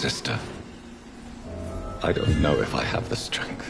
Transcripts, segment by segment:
sister. I don't know if I have the strength.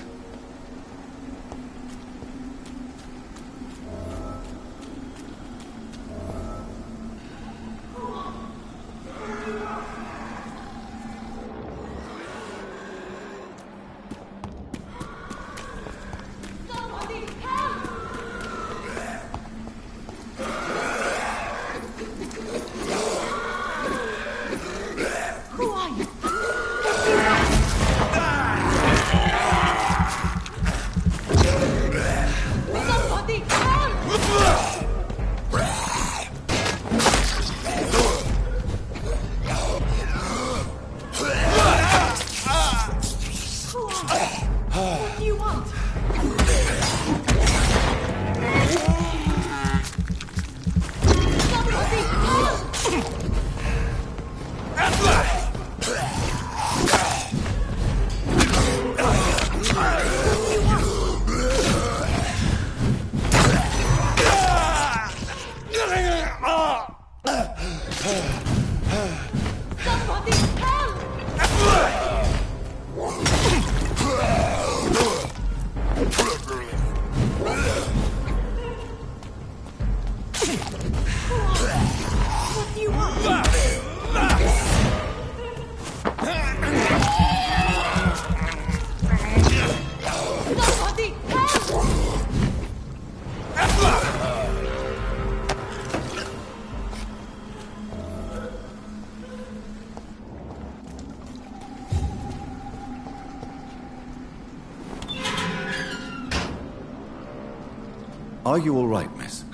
Are you all right, miss?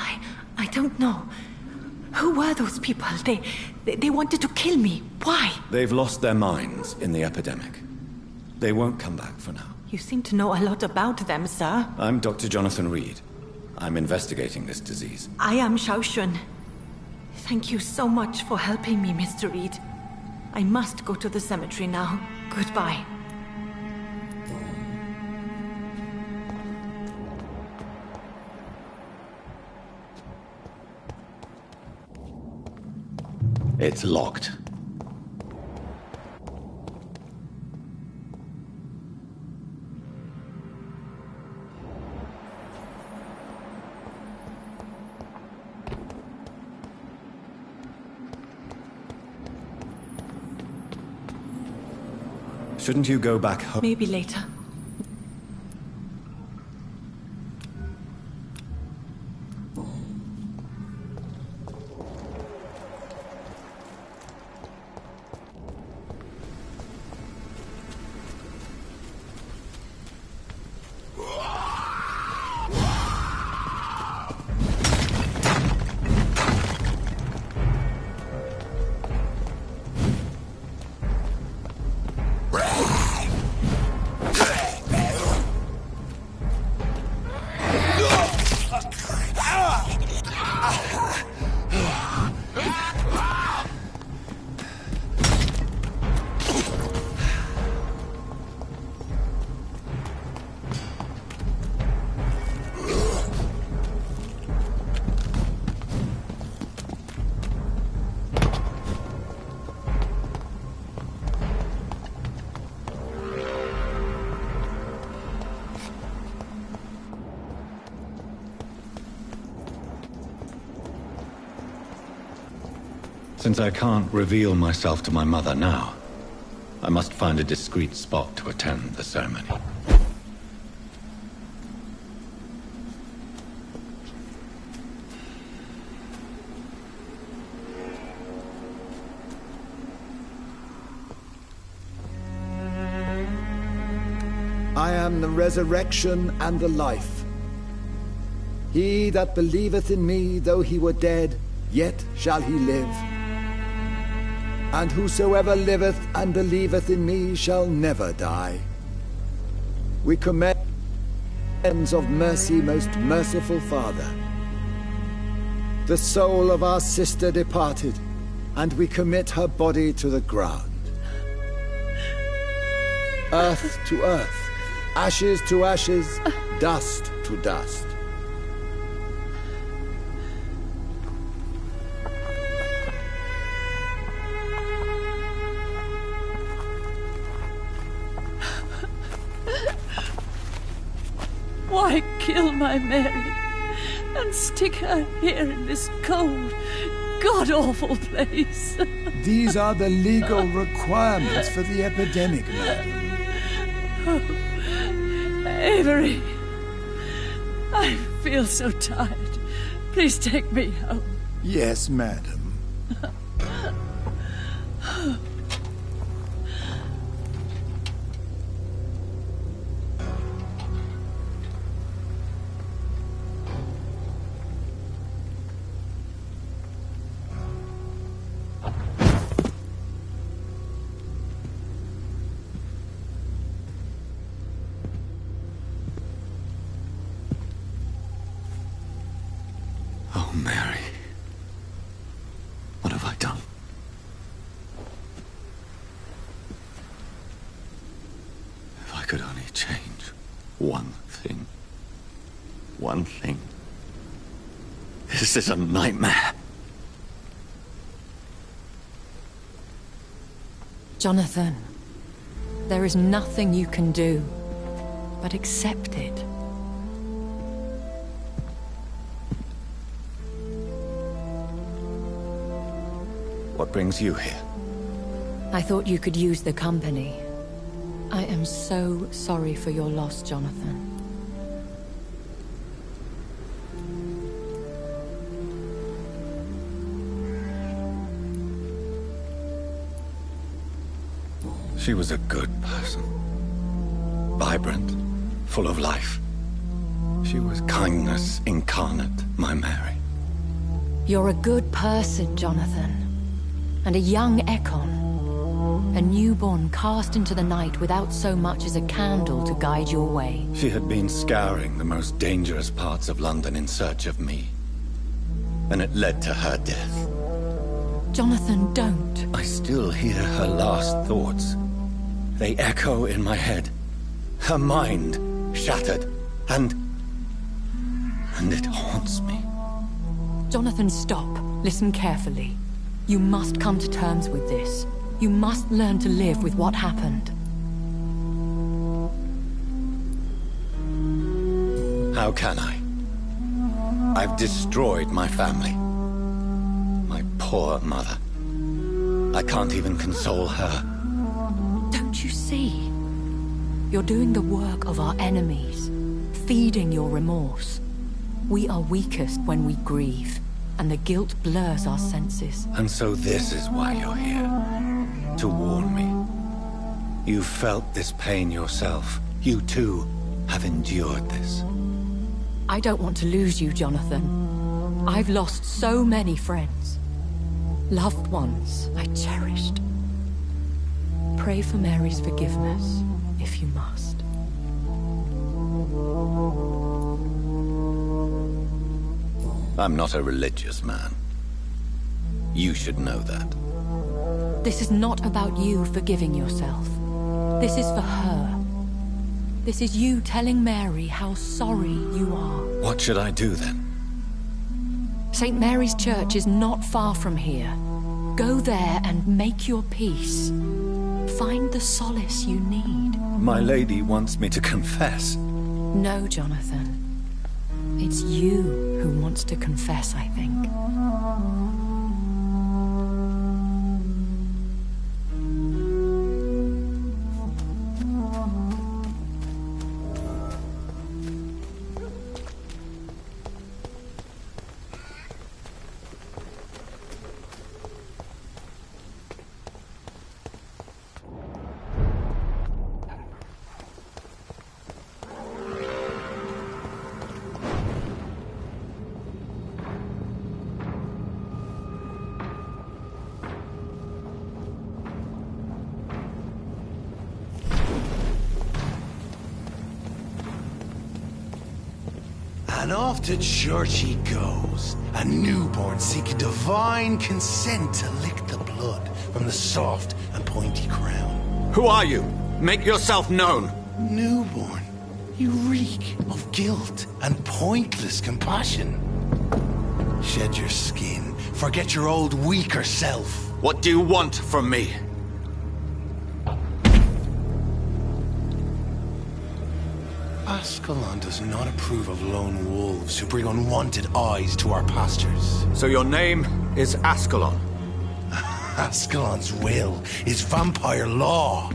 I don't know. Who were those people? They wanted to kill me. Why? They've lost their minds in the epidemic. They won't come back for now. You seem to know a lot about them, sir. I'm Dr. Jonathan Reed. I'm investigating this disease. I am Xiaoxun. Thank you so much for helping me, Mr. Reed. I must go to the cemetery now. Goodbye. It's locked. Shouldn't you go back home? Maybe later. Since I can't reveal myself to my mother now, I must find a discreet spot to attend the ceremony. I am the resurrection and the life. He that believeth in me, though he were dead, yet shall he live. And whosoever liveth and believeth in me shall never die. We commend ends of mercy, most merciful Father. The soul of our sister departed, and we commit her body to the ground. Earth to earth, ashes to ashes, dust to dust. Why kill my Mary and stick her here in this cold, god-awful place? These are the legal requirements for the epidemic, madam. Avery, I feel so tired. Please take me home. Yes, madam. Oh, Mary. What have I done? If I could only change one thing. One thing. This is a nightmare. Jonathan, there is nothing you can do but accept it. What brings you here? I thought you could use the company. I am so sorry for your loss, Jonathan. She was a good person. Vibrant, full of life. She was kindness incarnate, my Mary. You're a good person, Jonathan. And a young Ekon. A newborn cast into the night without so much as a candle to guide your way. She had been scouring the most dangerous parts of London in search of me. And it led to her death. Jonathan, don't. I still hear her last thoughts. They echo in my head. Her mind shattered, and it haunts me. Jonathan, stop. Listen carefully. You must come to terms with this. You must learn to live with what happened. How can I? I've destroyed my family. My poor mother. I can't even console her. Don't you see? You're doing the work of our enemies, feeding your remorse. We are weakest when we grieve, and the guilt blurs our senses. And so this is why you're here. To warn me. You felt this pain yourself. You too have endured this. I don't want to lose you, Jonathan. I've lost so many friends. Loved ones I cherished. Pray for Mary's forgiveness, if you must. I'm not a religious man. You should know that. This is not about you forgiving yourself. This is for her. This is you telling Mary how sorry you are. What should I do then? St. Mary's Church is not far from here. Go there and make your peace. Find the solace you need. My lady wants me to confess. No, Jonathan. It's you who wants to confess, I think. And off to church he goes, a newborn seeking divine consent to lick the blood from the soft and pointy crown. Who are you? Make yourself known. Newborn, you reek of guilt and pointless compassion. Shed your skin, forget your old weaker self. What do you want from me? Ascalon does not approve of lone wolves who bring unwanted eyes to our pastures. So your name is Ascalon? Ascalon's will is vampire law.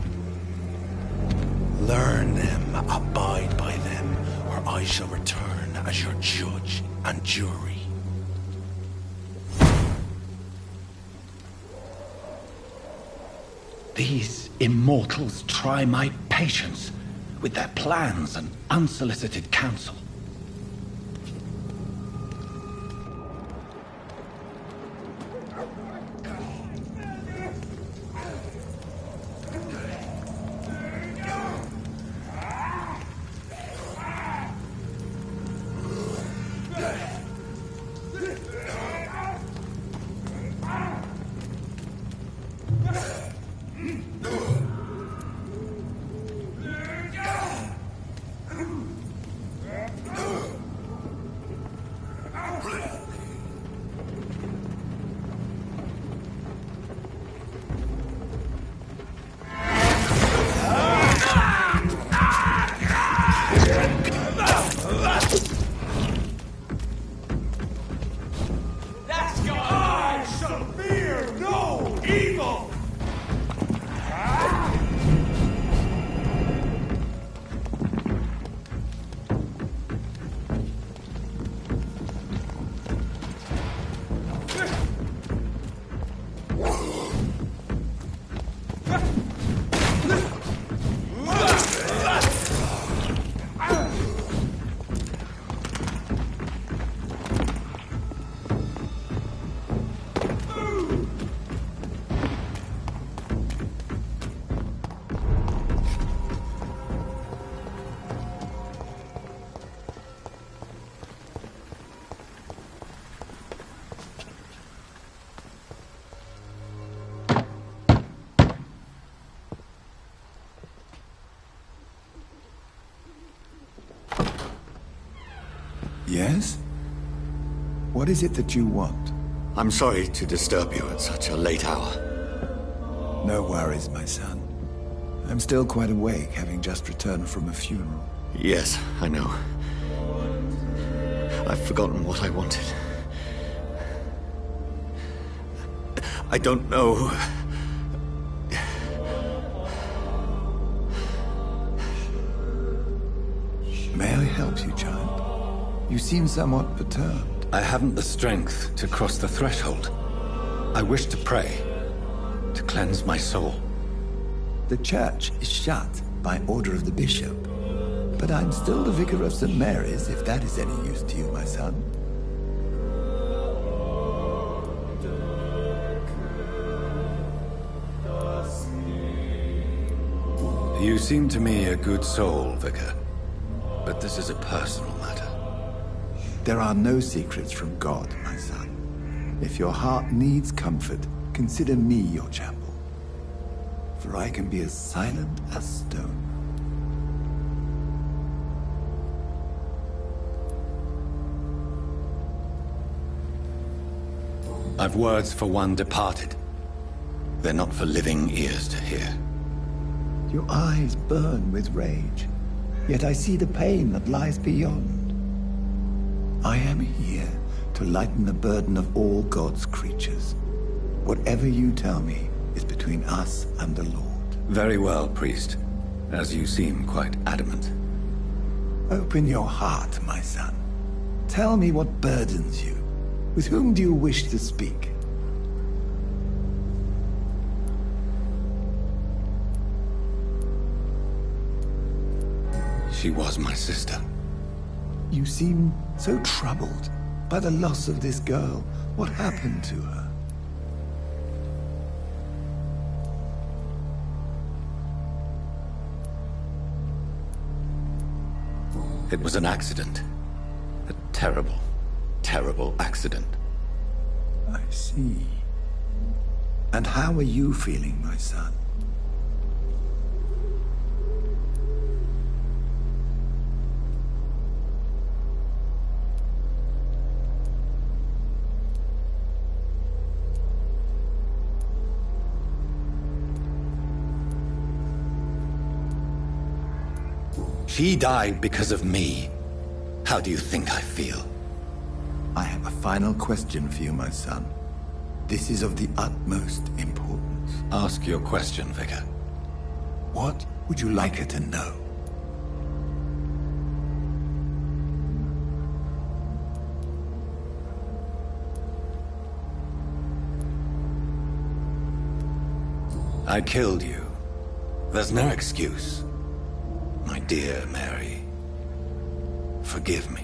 Learn them, abide by them, or I shall return as your judge and jury. These immortals try my patience with their plans and unsolicited counsel. Yes? What is it that you want? I'm sorry to disturb you at such a late hour. No worries, my son. I'm still quite awake, having just returned from a funeral. Yes, I know. I've forgotten what I wanted. I don't know. May I help you, child? You seem somewhat perturbed. I haven't the strength to cross the threshold. I wish to pray, to cleanse my soul. The church is shut by order of the bishop. But I'm still the vicar of St. Mary's, if that is any use to you, my son. You seem to me a good soul, Vicar. But this is a personal matter. There are no secrets from God, my son. If your heart needs comfort, consider me your chapel. For I can be as silent as stone. I've words for one departed. They're not for living ears to hear. Your eyes burn with rage, yet I see the pain that lies beyond. I am here to lighten the burden of all God's creatures. Whatever you tell me is between us and the Lord. Very well, priest. As you seem quite adamant. Open your heart, my son. Tell me what burdens you. With whom do you wish to speak? She was my sister. You seem so troubled by the loss of this girl. What happened to her? It was an accident. A terrible, terrible accident. I see. And how are you feeling, my son? She died because of me. How do you think I feel? I have a final question for you, my son. This is of the utmost importance. Ask your question, Vicar. What would you like her to know? I killed you. There's no excuse. My dear Mary, forgive me.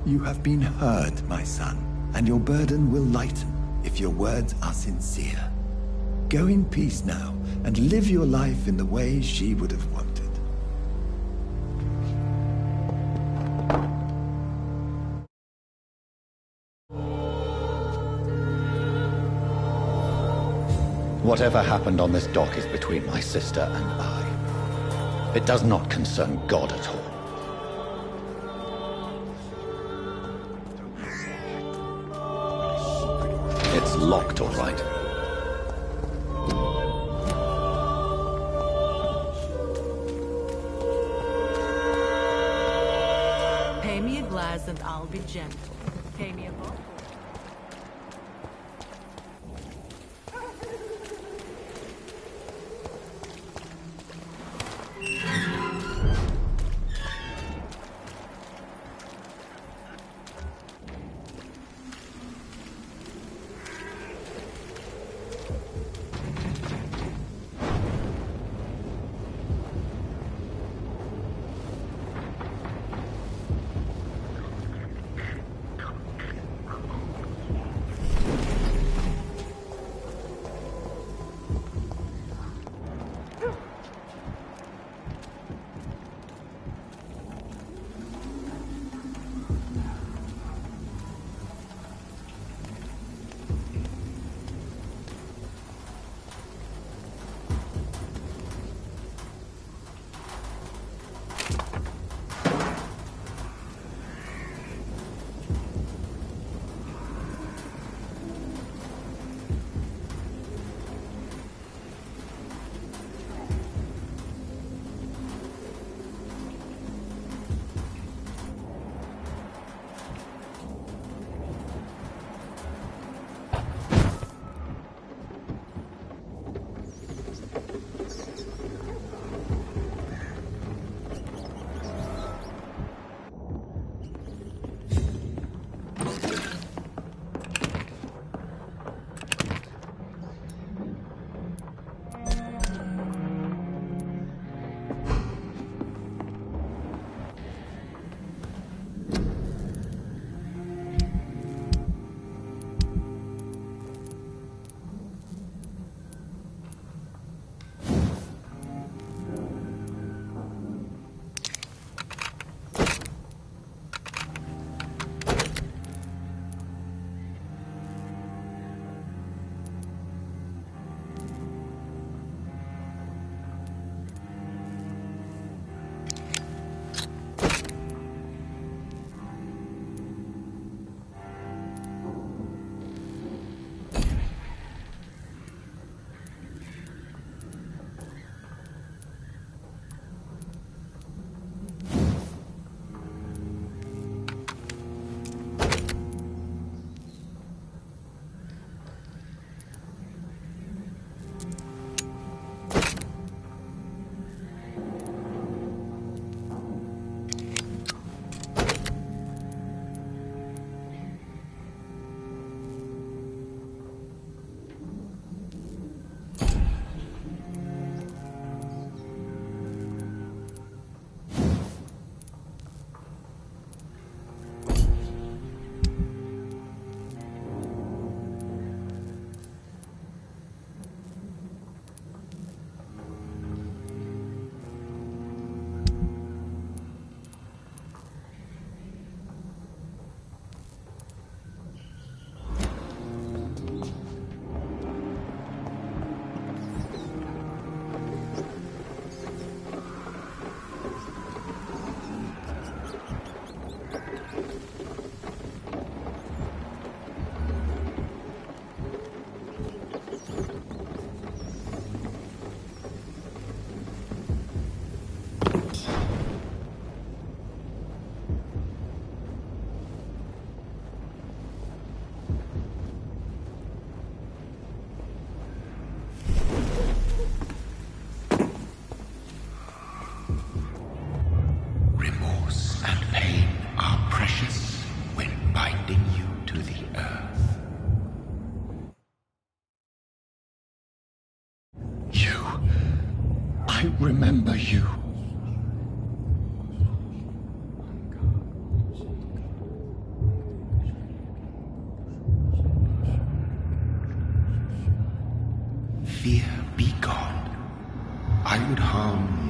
You have been heard, my son, and your burden will lighten if your words are sincere. Go in peace now, and live your life in the way she would have wanted. Whatever happened on this dock is between my sister and I. It does not concern God at all. It's locked, all right. Pay me a glass and I'll be gentle. Pay me a bottle.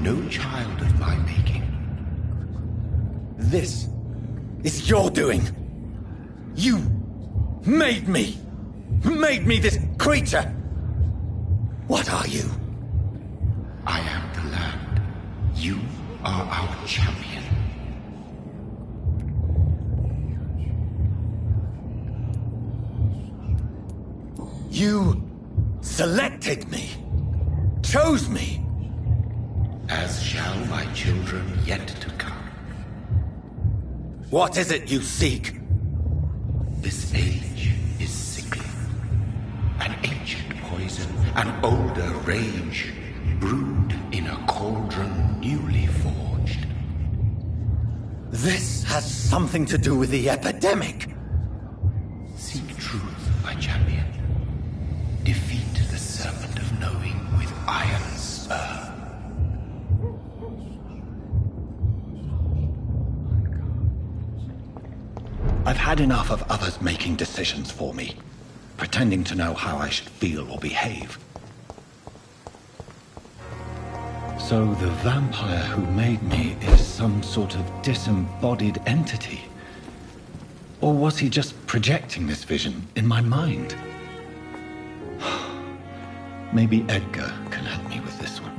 no child of my making. This is your doing. You made me. Made me this creature. What are you? I am the land. You are our champion. You selected me. Chose me. As shall my children yet to come. What is it you seek? This age is sickly. An ancient poison, an older rage, brewed in a cauldron newly forged. This has something to do with the epidemic. Seek truth, my champion. Defeat the serpent of knowing with iron spur. I've had enough of others making decisions for me, pretending to know how I should feel or behave. So the vampire who made me is some sort of disembodied entity? Or was he just projecting this vision in my mind? Maybe Edgar can help me with this one.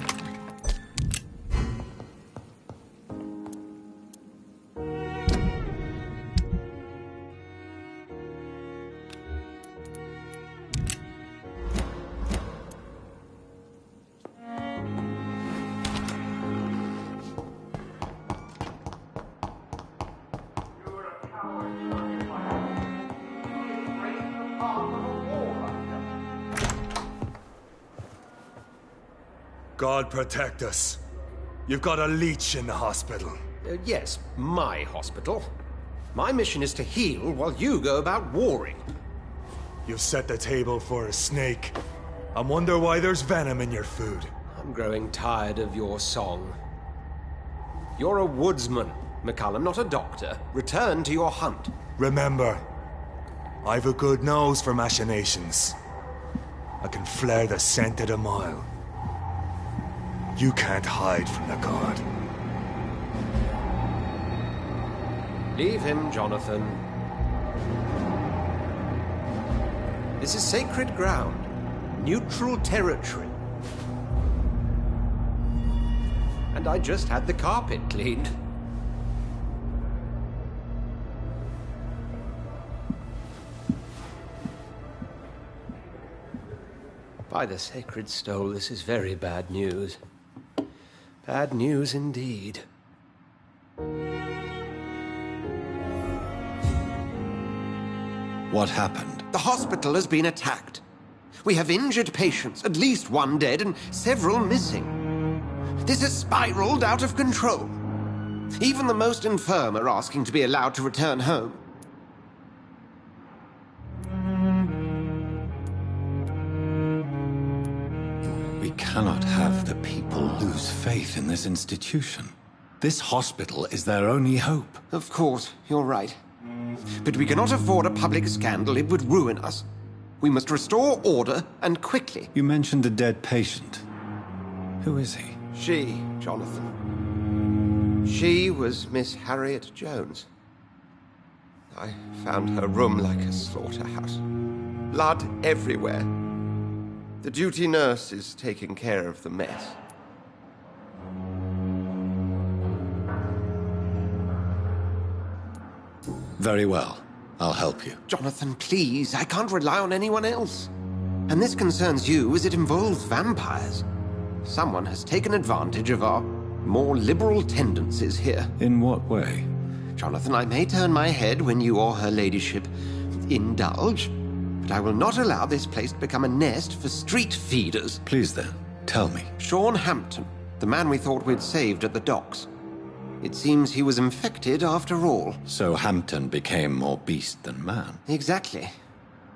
God protect us. You've got a leech in the hospital. Yes, my hospital. My mission is to heal while you go about warring. You've set the table for a snake. I wonder why there's venom in your food. I'm growing tired of your song. You're a woodsman, McCullum, not a doctor. Return to your hunt. Remember, I've a good nose for machinations. I can flare the scent at a mile. You can't hide from the god. Leave him, Jonathan. This is sacred ground. Neutral territory. And I just had the carpet cleaned. By the sacred stole, this is very bad news. Bad news indeed. What happened? The hospital has been attacked. We have injured patients, at least one dead and several missing. This has spiraled out of control. Even the most infirm are asking to be allowed to return home. We cannot have the people lose faith in this institution. This hospital is their only hope. Of course, you're right. But we cannot afford a public scandal. It would ruin us. We must restore order, and quickly. You mentioned a dead patient. Who is he? She, Jonathan. She was Miss Harriet Jones. I found her room like a slaughterhouse. Blood everywhere. The duty nurse is taking care of the mess. Very well. I'll help you. Jonathan, please. I can't rely on anyone else. And this concerns you as it involves vampires. Someone has taken advantage of our more liberal tendencies here. In what way? Jonathan, I may turn my head when you or her ladyship indulge, but I will not allow this place to become a nest for street feeders. Please then, tell me. Sean Hampton, the man we thought we'd saved at the docks. It seems he was infected after all. So Hampton became more beast than man. Exactly.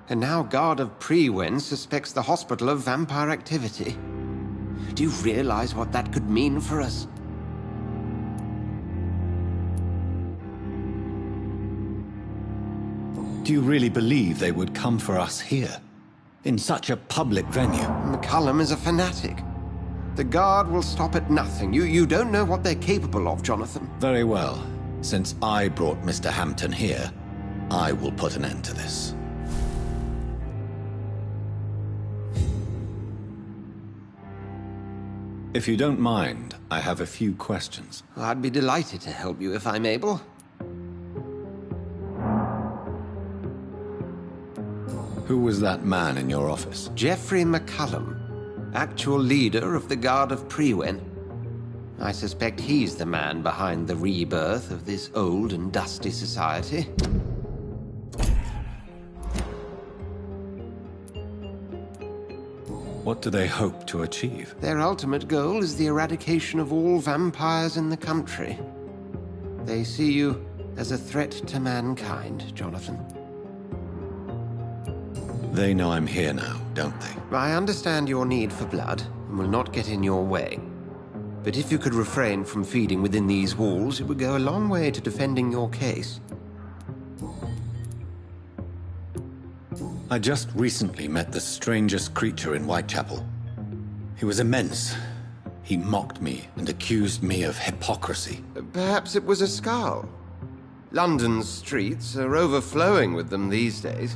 And now Guard of Prewen suspects the hospital of vampire activity. Do you realize what that could mean for us? Do you really believe they would come for us here? In such a public venue? McCullum is a fanatic. The Guard will stop at nothing. You don't know what they're capable of, Jonathan. Very well. Since I brought Mr. Hampton here, I will put an end to this. If you don't mind, I have a few questions. I'd be delighted to help you if I'm able. Who was that man in your office? Geoffrey McCullum, actual leader of the Guard of Priwen. I suspect he's the man behind the rebirth of this old and dusty society. What do they hope to achieve? Their ultimate goal is the eradication of all vampires in the country. They see you as a threat to mankind, Jonathan. They know I'm here now, don't they? I understand your need for blood and will not get in your way. But if you could refrain from feeding within these walls, it would go a long way to defending your case. I just recently met the strangest creature in Whitechapel. He was immense. He mocked me and accused me of hypocrisy. Perhaps it was a skull. London's streets are overflowing with them these days.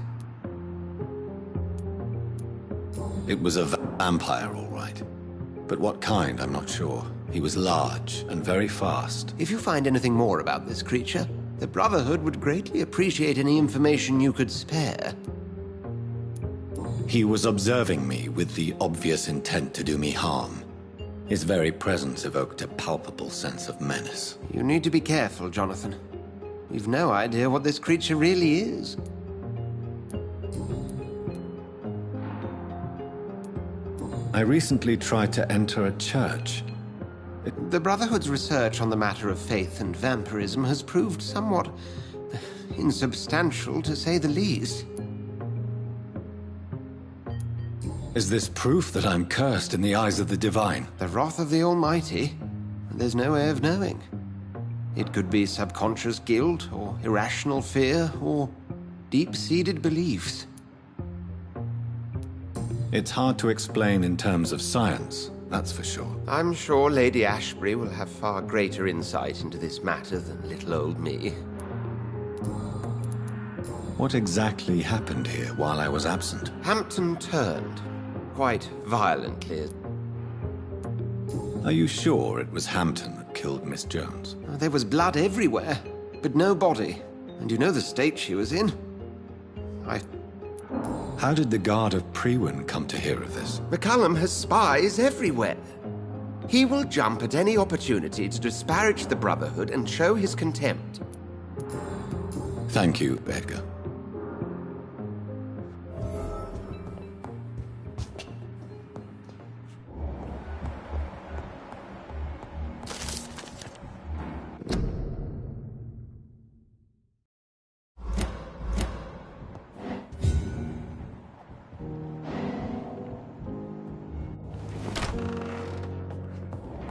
It was a vampire, all right. But what kind, I'm not sure. He was large and very fast. If you find anything more about this creature, the Brotherhood would greatly appreciate any information you could spare. He was observing me with the obvious intent to do me harm. His very presence evoked a palpable sense of menace. You need to be careful, Jonathan. We've no idea what this creature really is. I recently tried to enter a church. The Brotherhood's research on the matter of faith and vampirism has proved somewhat insubstantial, to say the least. Is this proof that I'm cursed in the eyes of the divine? The wrath of the Almighty? There's no way of knowing. It could be subconscious guilt, or irrational fear, or deep-seated beliefs. It's hard to explain in terms of science, that's for sure. I'm sure Lady Ashbury will have far greater insight into this matter than little old me. What exactly happened here while I was absent? Hampton turned, quite violently. Are you sure it was Hampton that killed Miss Jones? There was blood everywhere, but no body. And you know the state she was in. How did the Guard of Priwen come to hear of this? McCullum has spies everywhere. He will jump at any opportunity to disparage the Brotherhood and show his contempt. Thank you, Edgar.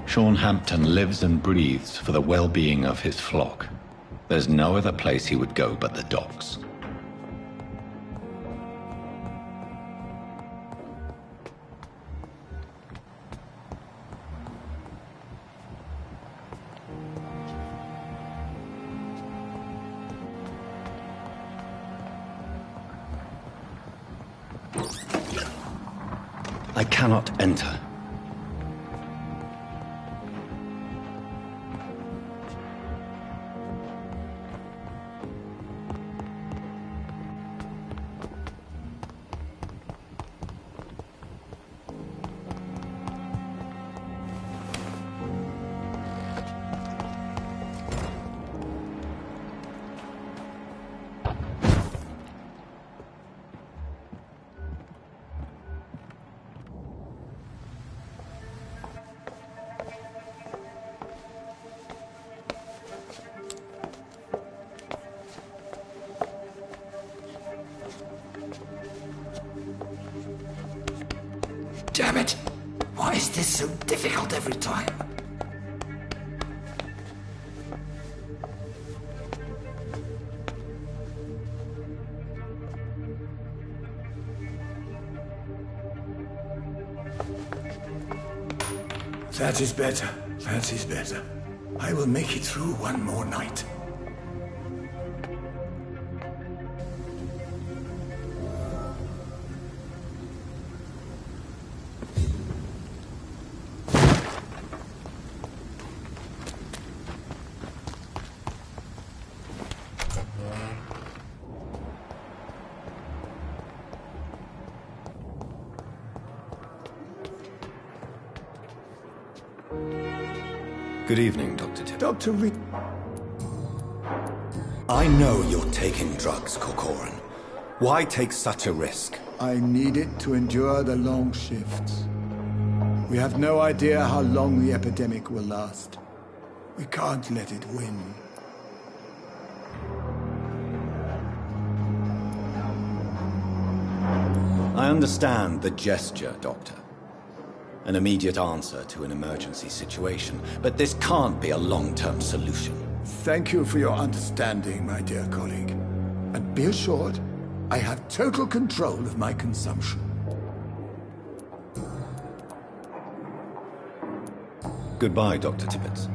Sean Hampton lives and breathes for the well-being of his flock. There's no other place he would go but the docks. I cannot enter. Damn it! Why is this so difficult every time? That is better. That is better. I will make it through one more night. Good evening, Dr. Tibbets. Dr. Reed. I know you're taking drugs, Corcoran. Why take such a risk? I need it to endure the long shifts. We have no idea how long the epidemic will last. We can't let it win. I understand the gesture, Doctor. An immediate answer to an emergency situation, but this can't be a long-term solution. Thank you for your understanding, my dear colleague. And be assured, I have total control of my consumption. Goodbye, Dr. Tibbets.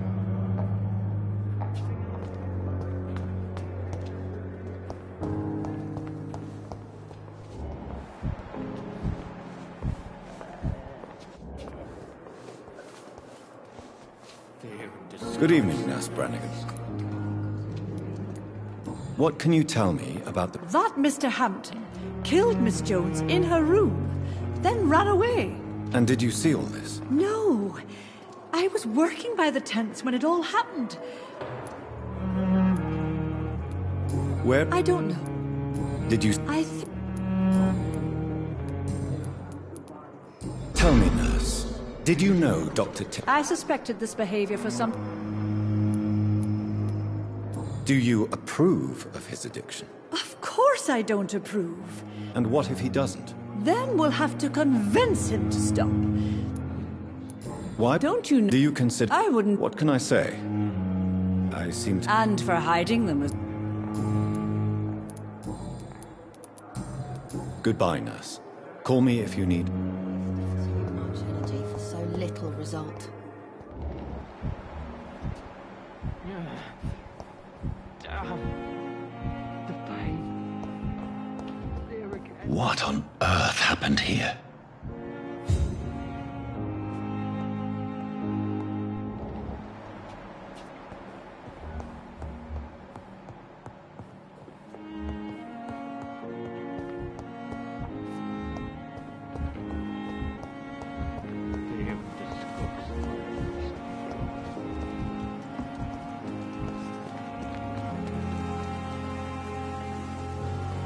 Good evening, Nurse Brannigan. What can you tell me about the... That Mr. Hampton killed Miss Jones in her room, then ran away. And did you see all this? No. I was working by the tents when it all happened. Where... I don't know. Did you... I Tell me, nurse. Did you know Dr. I suspected this behavior for some... Do you approve of his addiction? Of course I don't approve. And what if he doesn't? Then we'll have to convince him to stop. Why? Don't you know? Do you consider... I wouldn't... What can I say? I seem to... And for hiding them as... Goodbye, nurse. Call me if you need... Much energy for so little result. What on earth happened here?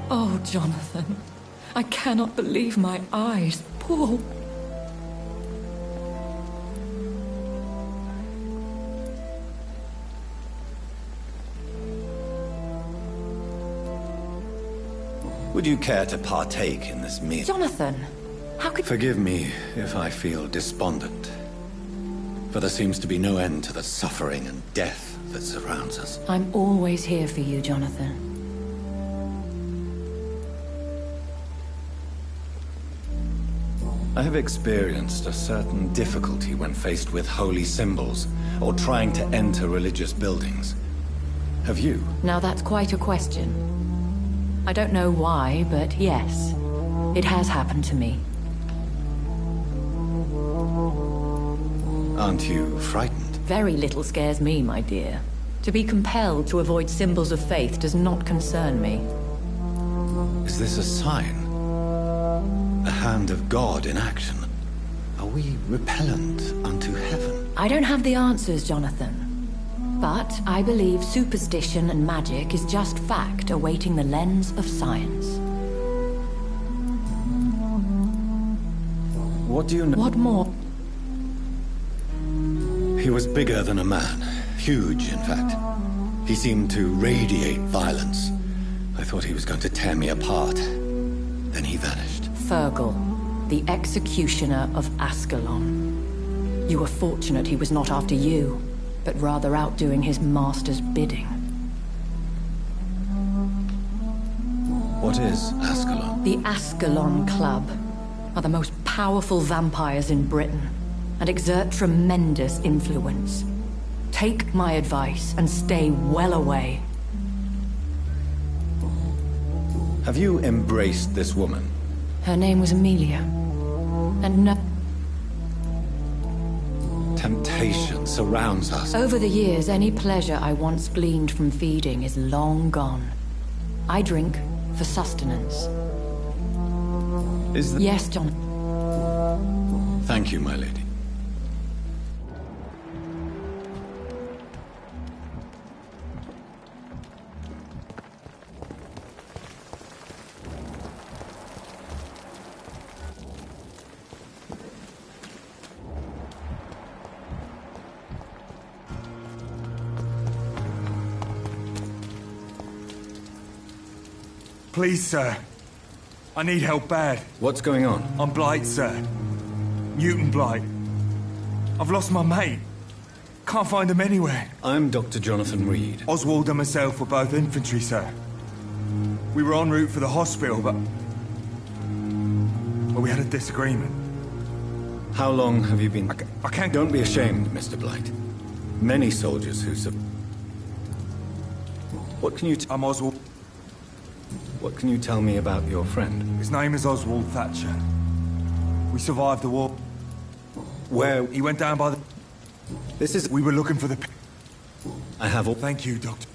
Oh, Jonathan. I cannot believe my eyes. Paul. Would you care to partake in this meal? Jonathan, how could... Forgive me if I feel despondent. For there seems to be no end to the suffering and death that surrounds us. I'm always here for you, Jonathan. I have experienced a certain difficulty when faced with holy symbols, or trying to enter religious buildings. Have you? Now that's quite a question. I don't know why, but yes, it has happened to me. Aren't you frightened? Very little scares me, my dear. To be compelled to avoid symbols of faith does not concern me. Is this a sign? A hand of God in action? Are we repellent unto heaven? I don't have the answers, Jonathan. But I believe superstition and magic is just fact awaiting the lens of science. What do you know? What more? He was bigger than a man. Huge, in fact. He seemed to radiate violence. I thought he was going to tear me apart. Then he vanished. Fergal, the executioner of Ascalon. You were fortunate he was not after you, but rather out doing his master's bidding. What is Ascalon? The Ascalon Club are the most powerful vampires in Britain. and exert tremendous influence. Take my advice and stay well away. Have you embraced this woman? Her name was Amelia. And no... Temptation surrounds us. Over the years, any pleasure I once gleaned from feeding is long gone. I drink for sustenance. Yes, John. Thank you, my lady. Please, sir. I need help bad. What's going on? I'm Blight, sir. Newton Blight. I've lost my mate. Can't find him anywhere. I'm Dr. Jonathan Reed. Oswald and myself were both infantry, sir. We were en route for the hospital, but we had a disagreement. How long have you been... I can't... Don't be ashamed, Mr. Blight. Many soldiers who What can you... I'm Oswald. What can you tell me about your friend? His name is Oswald Thatcher. We survived the war. Where? He went down by the... This is... We were looking for the... I have all... Thank you, Doctor.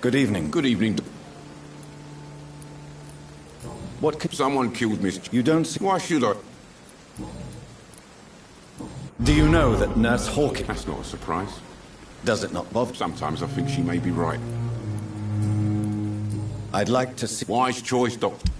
Good evening. Good evening. What could... Someone killed Mr. You don't see... Why should I? Do you know that Nurse Hawkins... That's not a surprise. Does it not bother? Sometimes I think she may be right. I'd like to see... Wise choice, Doctor.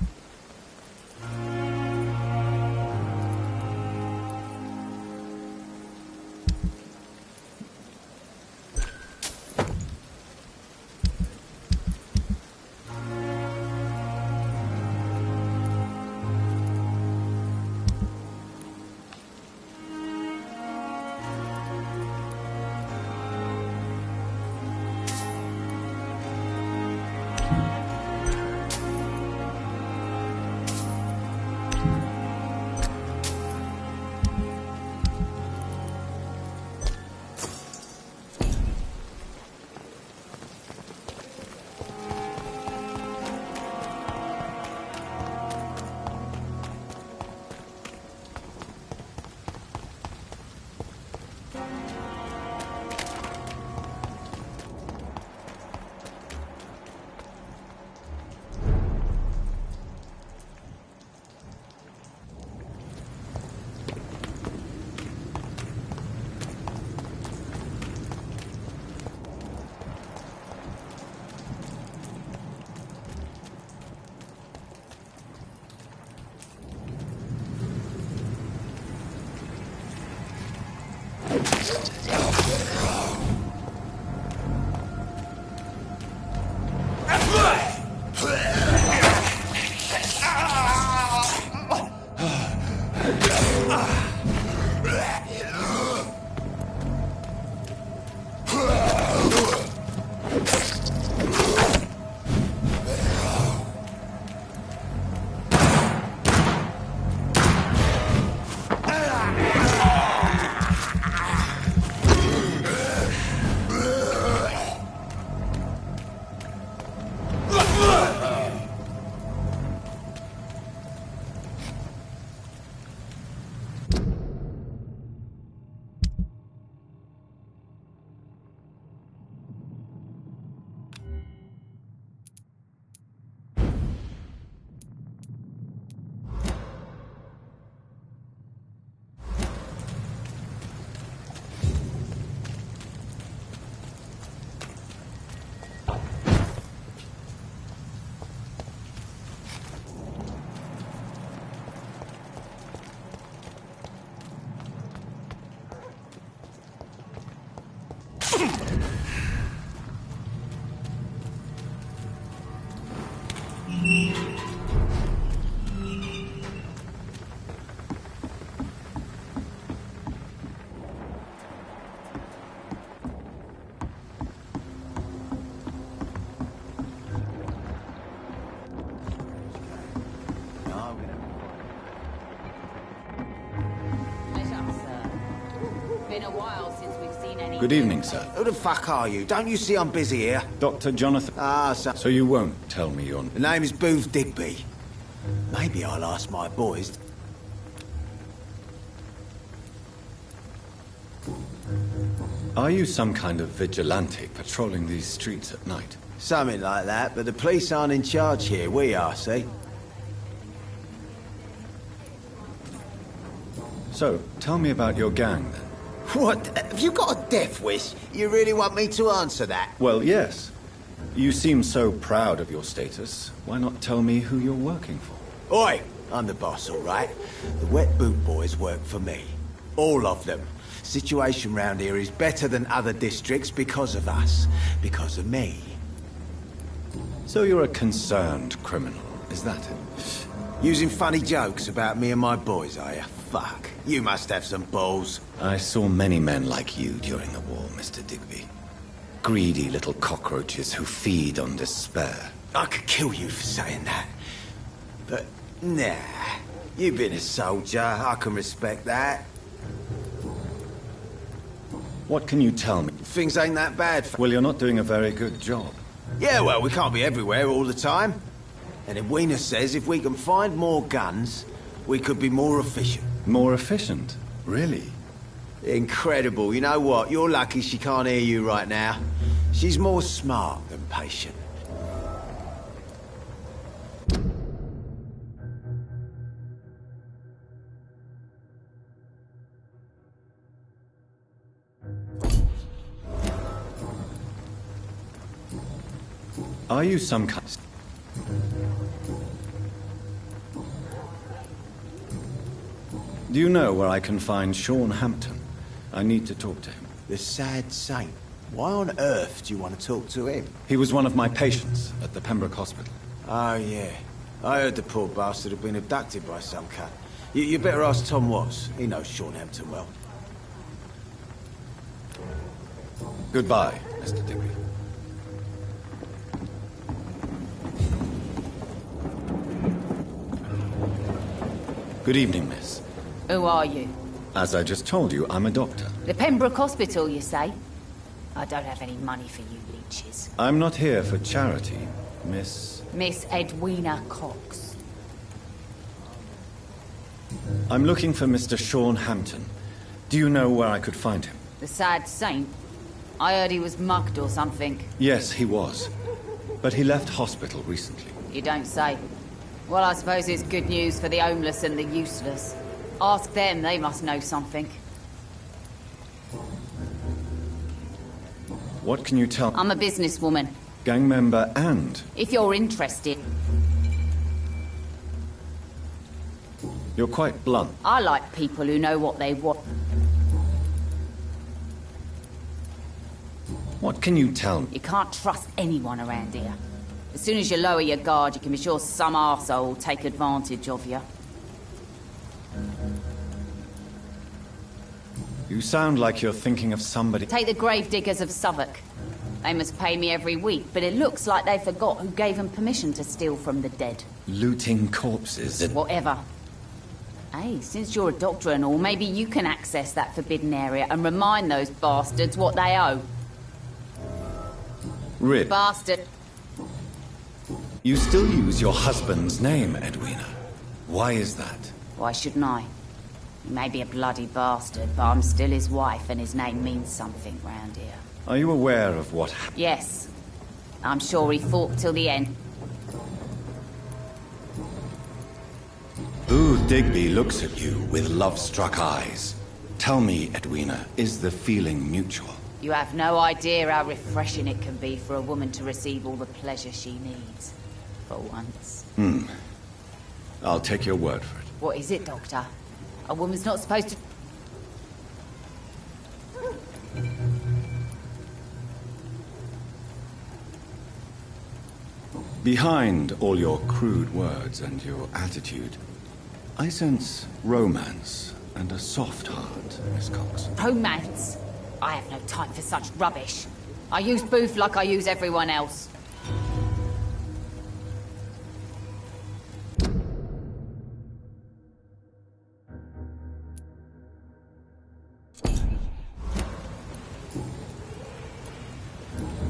Good evening, sir. Who the fuck are you? Don't you see I'm busy here? Dr. Jonathan. Ah, sir. So you won't tell me your... The name is Booth Digby. Maybe I'll ask my boys. Are you some kind of vigilante patrolling these streets at night? Something like that, but the police aren't in charge here. We are, see? So, tell me about your gang, then. What? Have you got a death wish? You really want me to answer that? Well, yes. You seem so proud of your status. Why not tell me who you're working for? Oi! I'm the boss, all right? The Wet Boot Boys work for me. All of them. Situation round here is better than other districts because of us. Because of me. So you're a concerned criminal, is that it? Using funny jokes about me and my boys, are you? Fuck. You must have some balls. I saw many men like you during the war, Mr. Digby. Greedy little cockroaches who feed on despair. I could kill you for saying that. But, nah. You've been a soldier. I can respect that. What can you tell me? Things ain't that bad. Well, you're not doing a very good job. Yeah, well, we can't be everywhere all the time. And Edwina says if we can find more guns, we could be more efficient. More efficient? Really? Incredible. You know what? You're lucky she can't hear you right now. She's more smart than patient. Are you some kind... Do you know where I can find Sean Hampton? I need to talk to him. The sad saint. Why on earth do you want to talk to him? He was one of my patients at the Pembroke Hospital. Oh, yeah. I heard the poor bastard had been abducted by some cut. You better ask Tom Watts. He knows Sean Hampton well. Goodbye, Mr. Digby. Good evening, miss. Who are you? As I just told you, I'm a doctor. The Pembroke Hospital, you say? I don't have any money for you leeches. I'm not here for charity, Miss... Miss Edwina Cox. I'm looking for Mr. Sean Hampton. Do you know where I could find him? The sad saint? I heard he was mugged or something. Yes, he was. But he left hospital recently. You don't say. Well, I suppose it's good news for the homeless and the useless. Ask them, they must know something. What can you tell... I'm a businesswoman. Gang member and... If you're interested. You're quite blunt. I like people who know what they want. What can you tell me? You can't trust anyone around here. As soon as you lower your guard, you can be sure some arsehole will take advantage of you. You sound like you're thinking of somebody... Take the gravediggers of Southwark. They must pay me every week, but it looks like they forgot who gave them permission to steal from the dead. Looting corpses and... Whatever. Hey, since you're a doctor and all, maybe you can access that forbidden area and remind those bastards what they owe. Rid. Bastard. You still use your husband's name, Edwina. Why is that? Why shouldn't I? He may be a bloody bastard, but I'm still his wife and his name means something round here. Are you aware of what happened? Yes. I'm sure he fought till the end. Booth Digby looks at you with love-struck eyes. Tell me, Edwina, is the feeling mutual? You have no idea how refreshing it can be for a woman to receive all the pleasure she needs. For once. I'll take your word for it. What is it, Doctor? A woman's not supposed to... Behind all your crude words and your attitude, I sense romance and a soft heart, Miss Cox. Romance? I have no time for such rubbish. I use Booth like I use everyone else.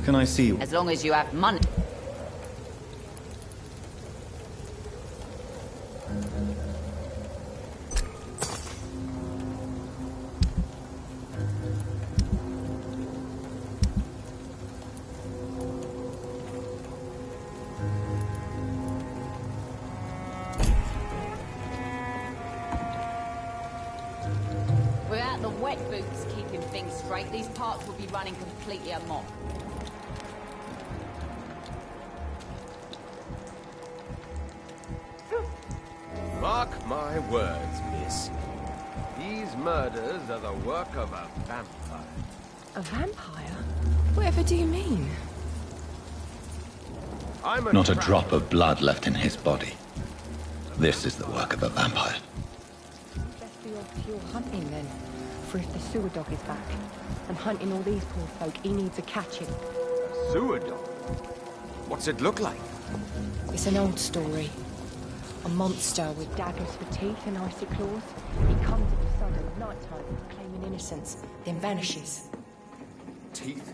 Can I see you? As long as you have money. Without the wet boots keeping things straight, these parts will be running completely amok. Mark my words, miss. These murders are the work of a vampire. A vampire? Whatever do you mean? Not a drop of blood left in his body. This is the work of a vampire. Best be off pure hunting then. For if the sewer dog is back, and hunting all these poor folk, he needs a catching. Sewer dog? What's it look like? It's an old story. A monster with daggers for teeth and icy claws. He comes at the sun at night time, claiming innocence, then vanishes.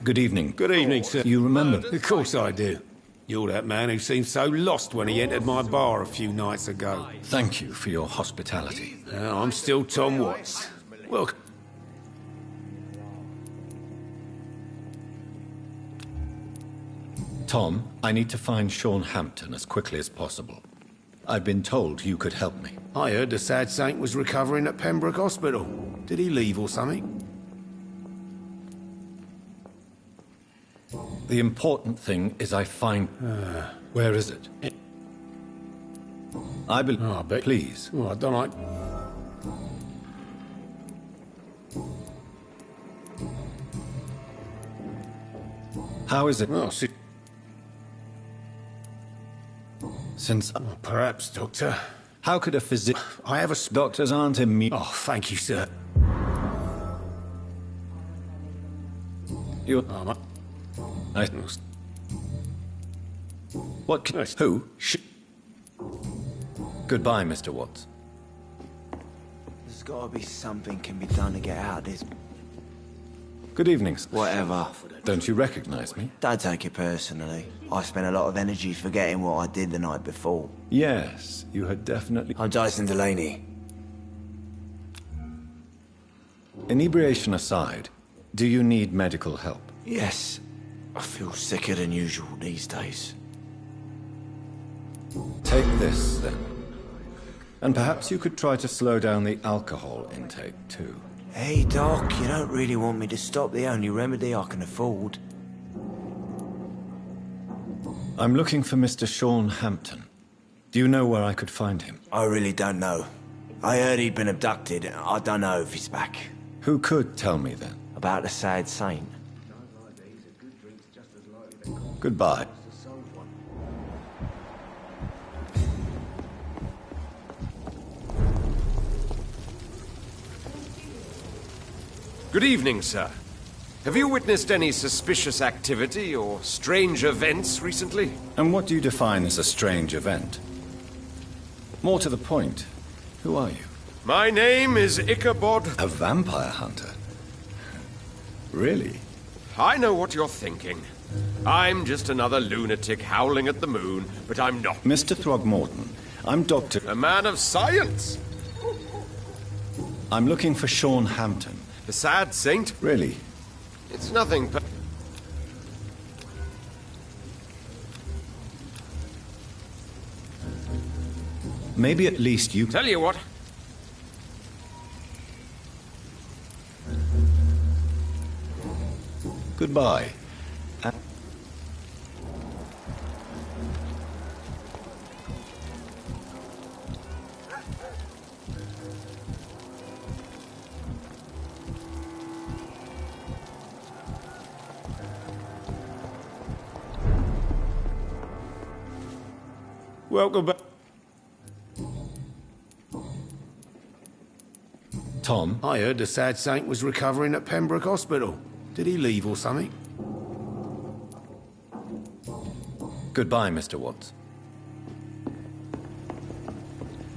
Good evening. Good evening, sir. You remember? Of course I do. You're that man who seemed so lost when he entered my bar a few nights ago. Thank you for your hospitality. I'm still Tom Watts. Welcome. Tom, I need to find Sean Hampton as quickly as possible. I've been told you could help me. I heard the sad saint was recovering at Pembroke Hospital. Did he leave or something? The important thing is I find... Where is it? I believe... Oh, I bet. Please. Oh, I don't like... How is it? Oh, Since... perhaps, Doctor. How could a physician... I have a... Doctors aren't immune... Oh, thank you, sir. You're... Oh, What can... Who? Goodbye, Mr. Watts. There's gotta be something can be done to get out of this. Good evening, sir. Whatever. Don't you recognize me? Don't take it personally. I spent a lot of energy forgetting what I did the night before. Yes, you had definitely... I'm Dyson Delaney. Inebriation aside, do you need medical help? Yes. I feel sicker than usual these days. Take this, then. And perhaps you could try to slow down the alcohol intake, too. Hey, Doc, you don't really want me to stop the only remedy I can afford. I'm looking for Mr. Sean Hampton. Do you know where I could find him? I really don't know. I heard he'd been abducted. I don't know if he's back. Who could tell me, then? About the sad saint. Goodbye. Good evening, sir. Have you witnessed any suspicious activity or strange events recently? And what do you define as a strange event? More to the point, who are you? My name is Ichabod... A vampire hunter? Really? I know what you're thinking. I'm just another lunatic howling at the moon, but I'm not. Mr. Throgmorton, I'm Dr. A man of science! I'm looking for Sean Hampton. The sad saint? Really? It's nothing but... Maybe at least you... Tell you what. Goodbye. Welcome back. Tom? I heard the sad saint was recovering at Pembroke Hospital. Did he leave or something? Goodbye, Mr. Watts.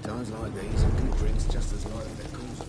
Times like these, a good drink's just as likely to cause...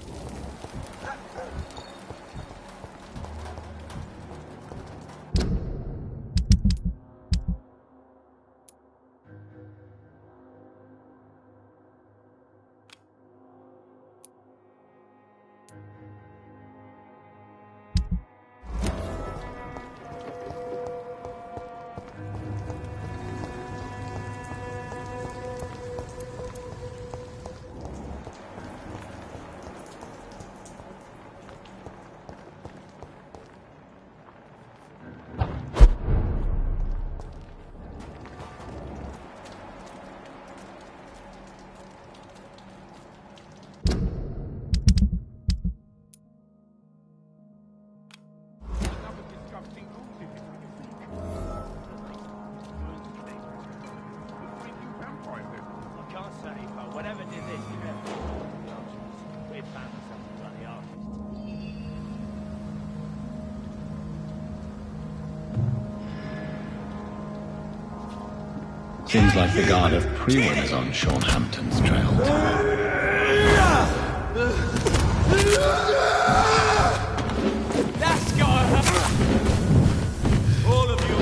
Seems like the guard of Priwen is on Sean Hampton's trail. That's gotta happen! All of you.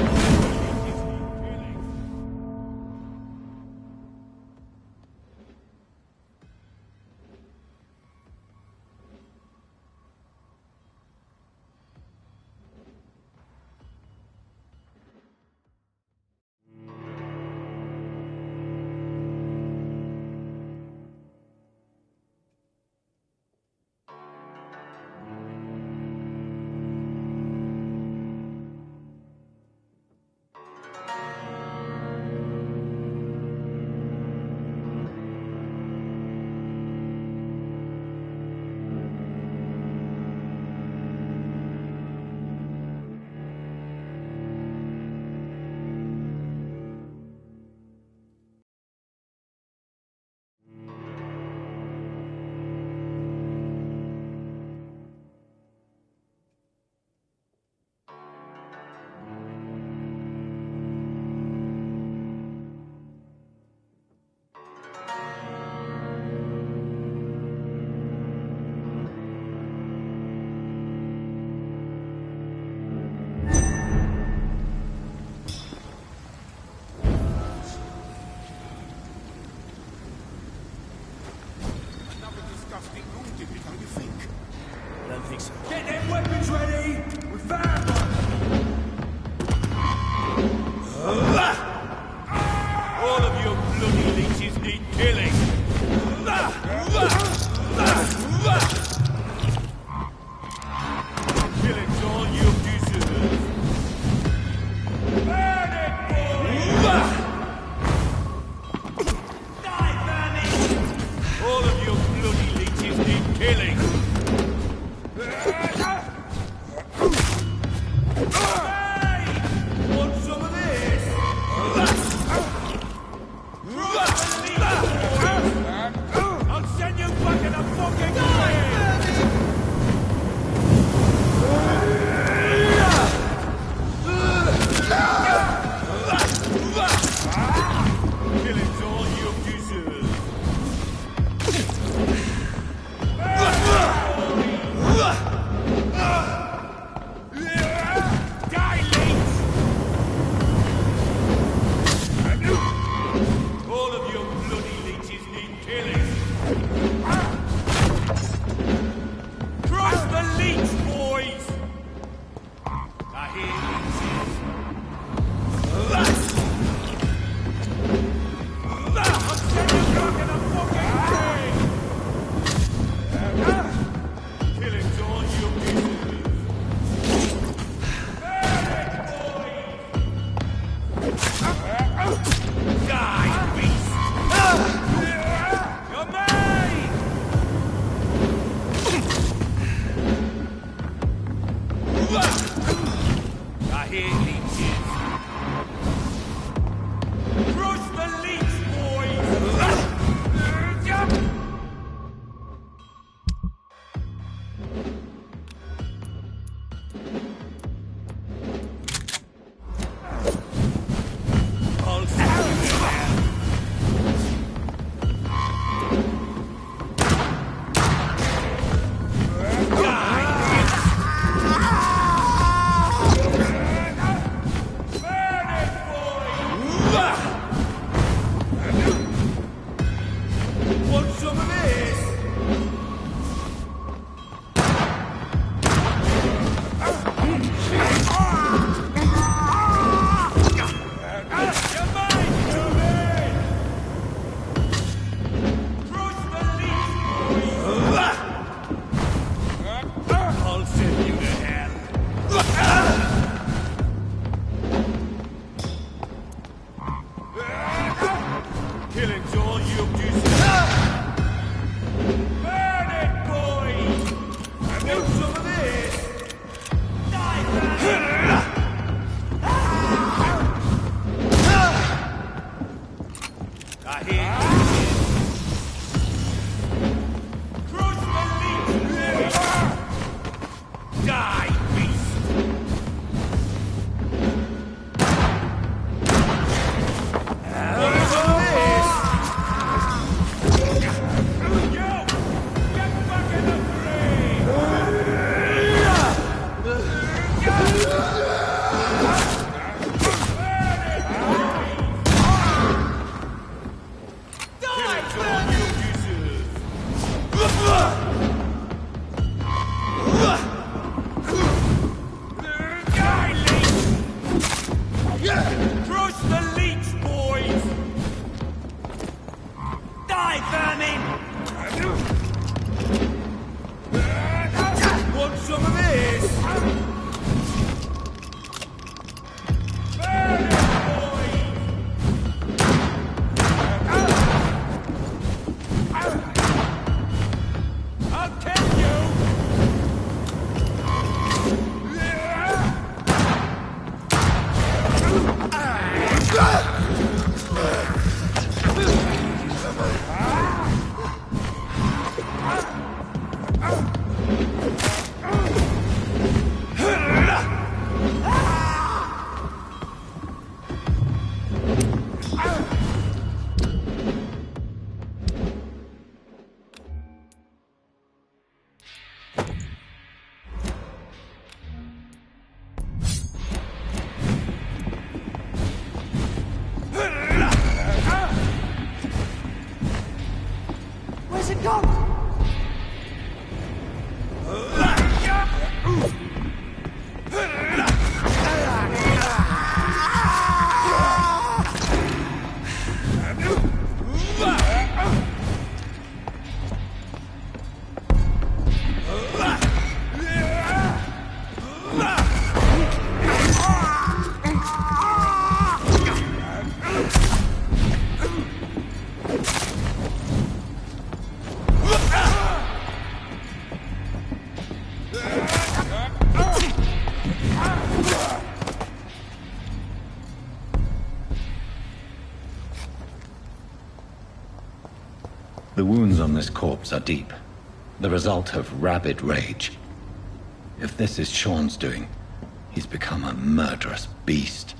Killing's all you deserve. Burn it, boys! And want some of this? Die, I hear you. Crush the leech liver! Die, beast! Crush the leech, boys! Die, vermin! Want some of this? Burn it, boys! I'll tell you! Where's it gone? The wounds on this corpse are deep, the result of rabid rage. If this is Sean's doing, he's become a murderous beast.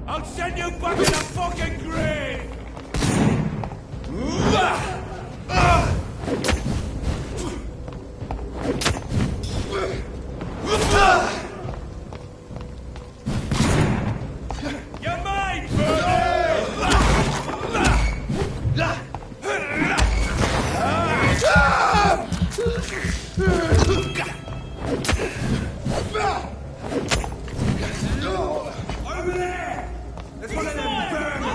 I'll send you back in a fucking grave! You're mine, over there! There's one of them vermin!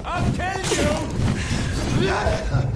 I'll kill you!